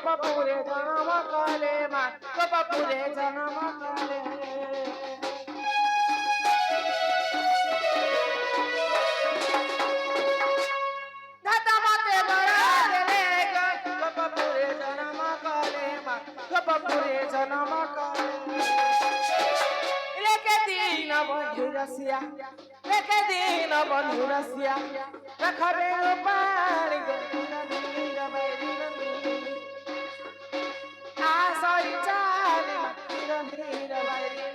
গোপপুরে জন্ম কলে মা গোপপুরে জন্ম কলে গোপপুরে জন্ম কলে রেখে দিন বন্ধু রসিয়া রেখে দিন বন্ধু রসিয়া রাখবে পারি আসই চাল ধীর বাইরি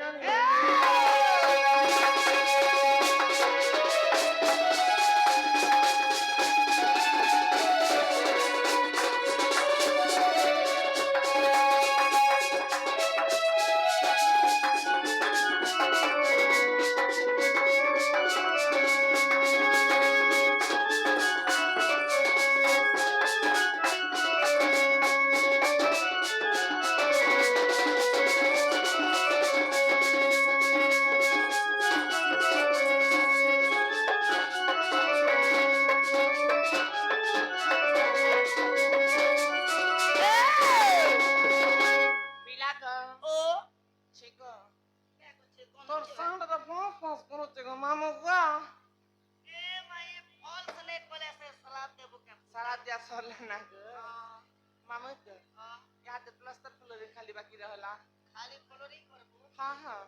खाली बाकी रहला खाली फ्लोरिंग करबो हां हां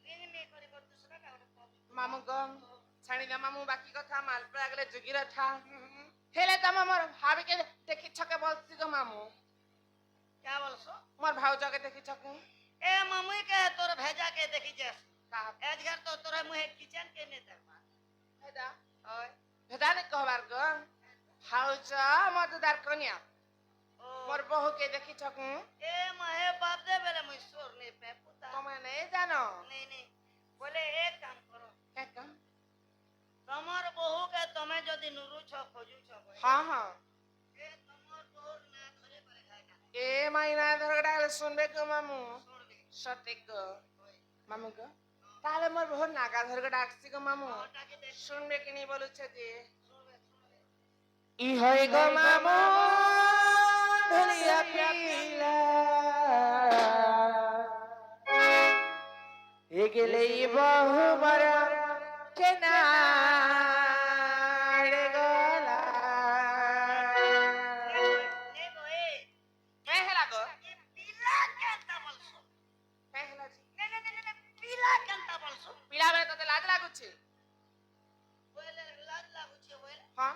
रिंग ने करबो दूसरा का मामू गम छाणी ना मामू बाकी कथा माल पर अगले जुगिरा था हेले त हमर भाभी के देखि छके बोलसी गो मामू क्या बोलसो मोर भाऊजा के देखि छके ए मम्मी के तोर भेजा के देखि जस का एजगर तो तोरा मुहे किचन के ने तक हेदा ओए भेदा ने कहबार गो भाऊजा मददार कन्या मोर बहू के देखि छकू ए महे बाप दे बेले मुई सोर ने पे पुता तुम नहीं जानो नहीं बोले एक काम करो क्या काम तमर बहू के तमे जदी नुरु छ खोजू छ हां हां ए तमर बहू ना धरे परे खाएगा ए माइना धरगड़ा सुनबे को मामू सुनबे सटे को मामू को ताले मोर बहू नागा धरगड़ा आसी को मामू सुनबे कि नहीं बोलु छ जे ई होय गो मामू ढोलिया पीला ए गेले बहु बड़ा के नाड़े गला ने गो ए पहला गो पीला केंता बोलसो पहला जी ने पीला केंता बोलसो पीला बे तो लाज लागु छे बोले लाज लागु छे बोले हां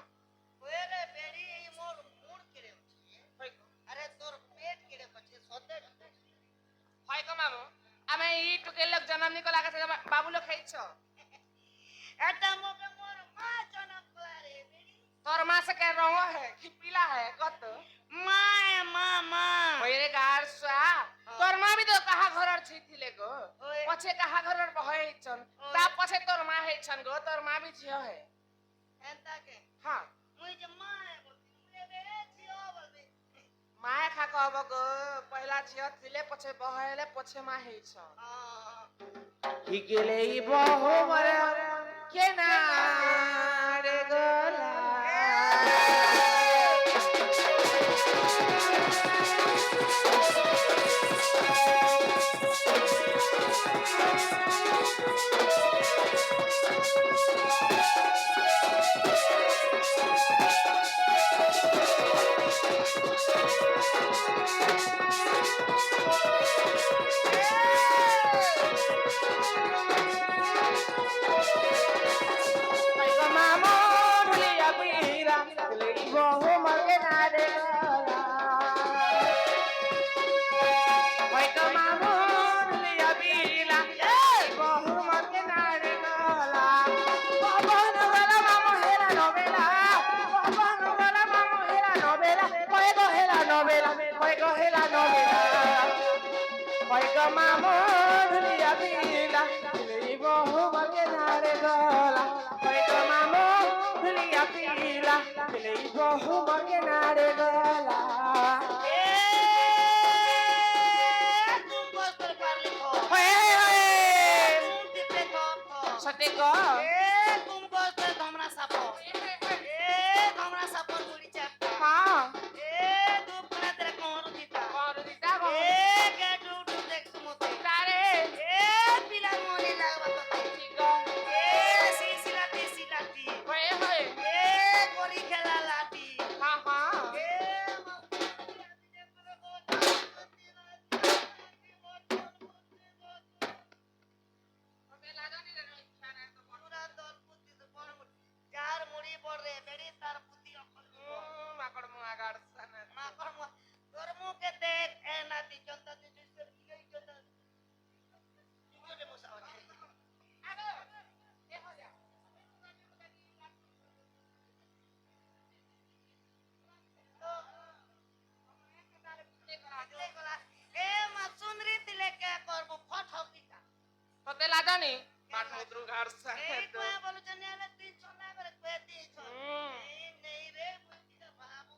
बोले बेड़ी मोर मूड केरे छे अरे तोर पेट केरे पछे सोते होय को मामू आमे ई टुके लोग जन्म निको लागे छे बाबू लोग खाइ छ एटा मोके मोर मां जन्म करे बेड़ी तोर मां से के रंग है कि पीला है कत मां होय रे गार सा तोर मां भी तो कहा घरर छिथिले गो ओए पछे कहा घरर बहै छन ता पछे तोर मां है छन गो तोर मां भी झियो है एंता के हां मुई जे मां है बोलती मुले बे छियो बोलबे माय खा कहब गो पहला झियो थिले पछे बहैले पछे मां है छ हां ही गेले ई बहु मरे के ना रे गला না গাড়ছে না মা কর্ম তোর মুখে দেখ এ নাতি চন্তা তুই তুই কি গই চন্তা চলে বসা আছে আরে দেখো যা এ মা সুন্দরী দিলে কে করব ফট দিতা তোতে লাগানি বাট মুদ্রু গাড়ছে এই তো বলছ নেলে 300 না করে কই দিছ এই নেই রে বুঝিটা বাবু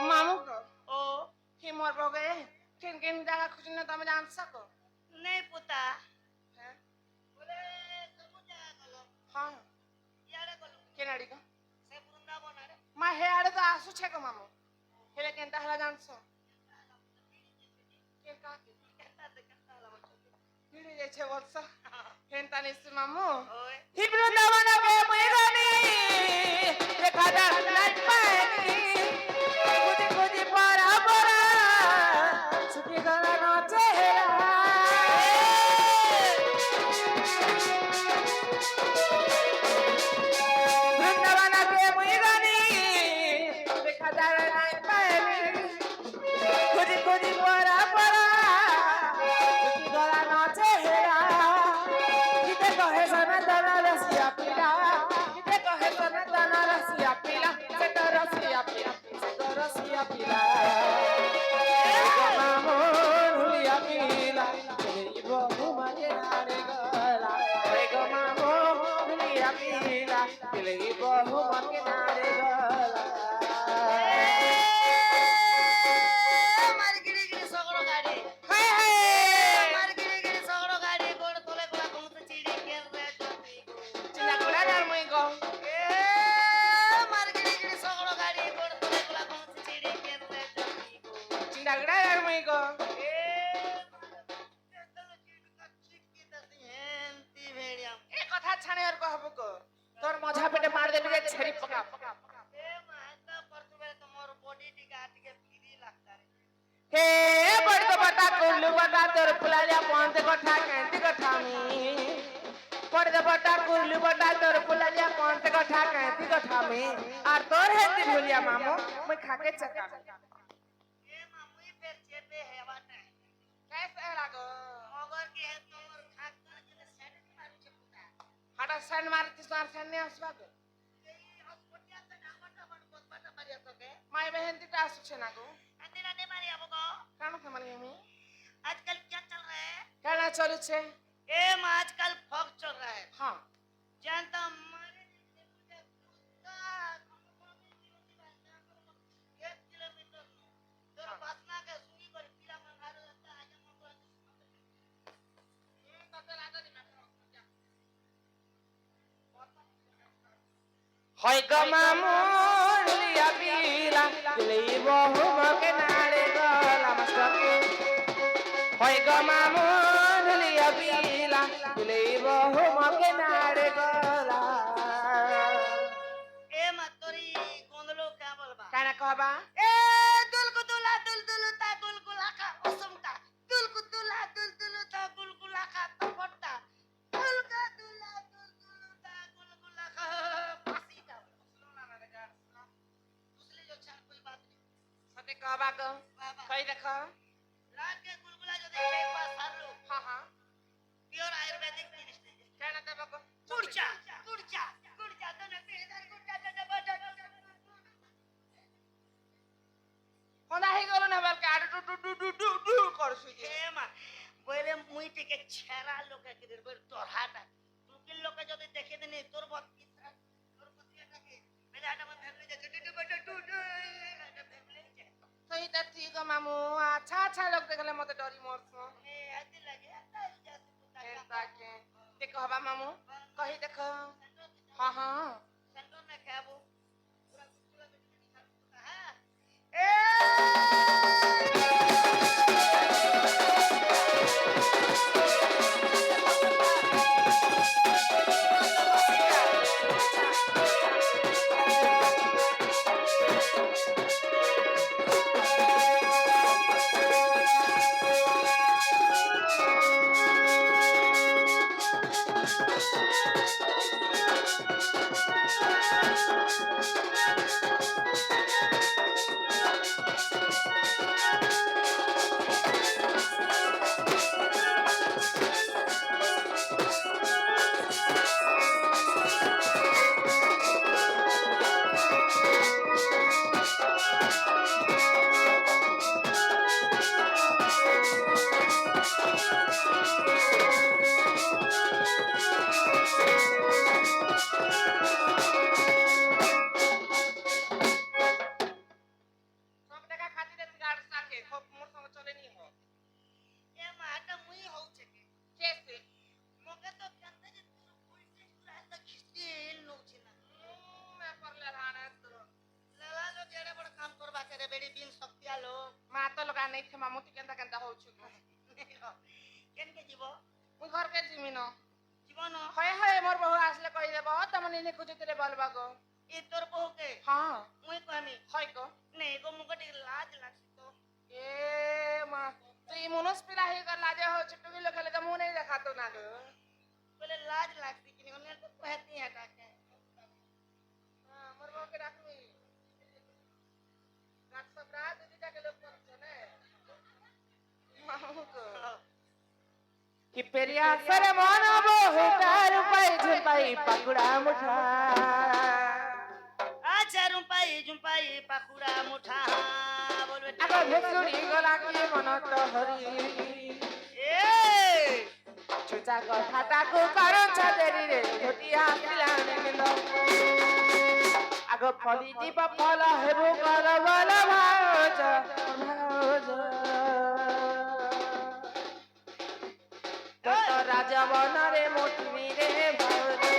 মামু কো ओ হি মোর বগে কিন কিন জায়গা খুঁজনে তুমি জানছ কো नहीं पुता হ্যাঁ बोले सब जा गलो হ্যাঁ यारे गलो কেনাড়ি কো से वृंदावन रे মা হে আড়ে তো আসুছে কো মামু হেলে কেনতা হলা জানছ কে কাকে कहता ते कहता ला बोल ভিড়ে যাচ্ছে বলছ হেনতা নিস মামু ओए হি বৃন্দাবন কে মুই গনি দেখা দা নাই পাইনি খুঁজি খুঁজি পরা পরা ছুটি গলানো চেহারা বৃন্দাবন কে মুই গনি দেখা দা নাই পাইনি খুঁজি খুঁজি পরা পরা ছুটি গলানো চেহারা কিতে কহে সনাতন রসিয়া পিলা কিতে কহে সনাতন রসিয়া পিলা সে তো রসিয়া পিলা সে তো রসিয়া পিলা মামু হুলিয়া পিলা এই বহু মাঝে নারে গলা ওই গো মামু হুলিয়া পিলা এই বহু মাঝে নারে গলা मार गिरी गिरी सगरो गाड़ी হায় হায় मार गिरी गिरी सगरो गाड़ी गोड़ तोले गोला घुम से चिड़ी के रे जती চিন্তা করে আর মই গো ए मार गिरी गिरी सगरो गाड़ी गोड़ तोले गोला घुम से चिड़ी के रे जती চিন্তা করে আর মই গো ए चलो चिड़ का चिट की दसी हेंती भेड़िया এ কথা ছাড়ে আর কহব গো তোর মঝা পেটে মার দেবি যে ছেড়ি পকা ए महता परसु बेले तो मोर बॉडी टिका के फ्री लगता रे হে বড় তো বটা কুল্লু বটা তোর ফুলালিয়া পন্তে কথা কেন্তি কথা মি বড় তো বটা কুল্লু বটা তোর ফুলালিয়া পন্তে কথা কেন্তি কথা মি আর তোর হেতি ভুলিয়া মামু মই খাকে চকা ए मामुई पेर चेपे हेवा टाइम कैसे लागो मगर के है तोर खाक कर के सेट मारू छे पुता হাটা সান মারতি সার সামনে আসবা গো এই হসপিটাল তে নামটা বড় মারিয়া তোকে মাই বেহেন্তিটা আসছে না গো अंदिरा ने मारिया बको কেন কেমন আমি आजकल क्या चल रहा है কেন চলছে ए मां आजकल फॉग चल रहा है হ্যাঁ जानता मारे मुझे कुत्ता 1 किलोमीटर तोर वासना के सुनी कर पीला मंगारो लगता आज मन को কত লাগো দিমা হয় গো মামু লিয়া পিলা লই বহু মকে নাড়ে গলা মাস্টার হয় গো মামু লিয়া পিলা লই বহু মকে নাড়ে গলা ए मत तोरी गोंदलो क्या बोलबा কেন কহবা ए दुलकुतुला दुलदुलुता गुलगुलाका ओसमता दुलकुतुला दुलदुलुता गुलगुलाका तपट्टा दुलका दुला दुलदुलुता गुलगुलाका फासीटा दूसरी जो चार कोई बात नहीं সতে কহবা গো बाबा কই দেখ रात के गुलगुला जो देखे एक बार सार लो হ্যাঁ হ্যাঁ प्योर आयुर्वेदिक जिनिस কেন দেব গো गुड़चा गुड़चा गुड़चा दोनों पीढ़ीदार गुड़चा কোনা হই গেল না বলকে আড় ডু ডু ডু ডু ডু ডু করছু যে এ মা বলে মুই টিকে ছেড়া লোকে কিদের বলে তোর হাটা তুকিল লোকে যদি দেখে দিনি তোর বত্তি তোর বত্তিটাকে বলে আটা মন ফ্যামিলি যে ডু ডু ডু ডু ডু এটা ফ্যামিলি যে সেইটা ঠিক মামু আচ্ছা আচ্ছা লোক দেখলে মতে ডরি মরছ এ আদি লাগে আই যাতে এটাকে দেখো হবা মামু কহি দেখো হ্যাঁ হ্যাঁ সেন্টর না খাবো পুরা কুকুলা বেটি খাবো হ্যাঁ এ সব টাকা খাতিরে গাড় সাথে খুব মোর সঙ্গে চলে নি হো এ মাটা মুই হউছে কে কেসে মকে তো কান্দে যে তোর পয়সা পুরা একটা খিস্তি নউছে না মে পরলে রানা তো লালা লোক এড়ে বড় কাম করবা করে বেড়ি বিন শক্তি আলো মা তো লগা নাই থে মামু তি কেনতা কেনতা হউছু কেনকে জীব মুই ঘর কে জিমি ন জীবন হয় হয় মোর বহু আসলে কই দেব তমনি নে খুঁজুতিরে বলবা গো এ তোর বহুকে হ্যাঁ মুই কহামি হয় গো নে গো মুকে টিকে লাজ লাগছে তো এ মা তুই মনস পিলা হই গলা যে হো ছুটুকি লোকলে তো মুই নাই দেখাতো না গো বলে লাজ লাগছে কিনি ওনে তো কহতি হটাকে হ্যাঁ মোর বউকে রাখমি রাত সব রাত দিদিটাকে লোক করছে না মামু গো कि पेरिया सर मानव होतार पाई झपाई पकड़ा मुठा আচ্ছা জুম্পাই পাকুড়া মুঠা বলবে आगो भेसुरी गला की मन तो हरी এ छुचा को ठाटा को करो छदेरी रे धोतिया पिलाने मिलो आगो फली जीव फल हेबो कर बल भाज भाज तो राजा बनरे मोटनी रे भाज